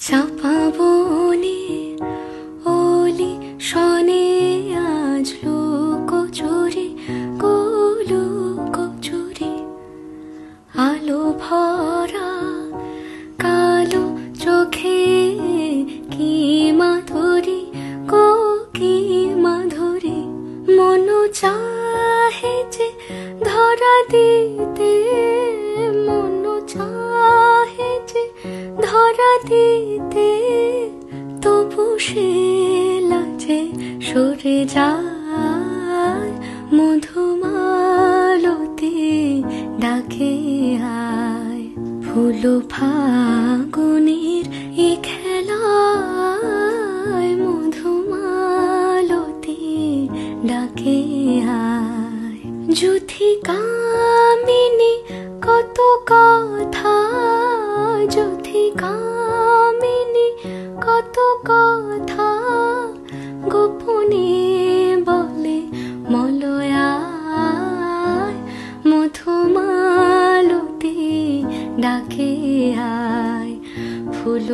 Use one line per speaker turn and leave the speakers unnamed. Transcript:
চাপা বনে ওলি শনে আজ লুকোচুরি লুকোচুরি আলো ভরা কালো চোখে কি মাধুরী কি মাধুরী মন চাহে যে ধরা দিতে মন চাহে যে ধরা দিতে তবু সে লাজে সরে যায় মধুমালতি ডাকে আয় ফুল ফাগুনের এ খেলায় মধুমালতি ডাকে আয় যুথি কামিনী কত কথা যুথি কামিনী কত কথা গোপনে বলে মলয়ায় মধুমালতি ডাকে আয় ফুল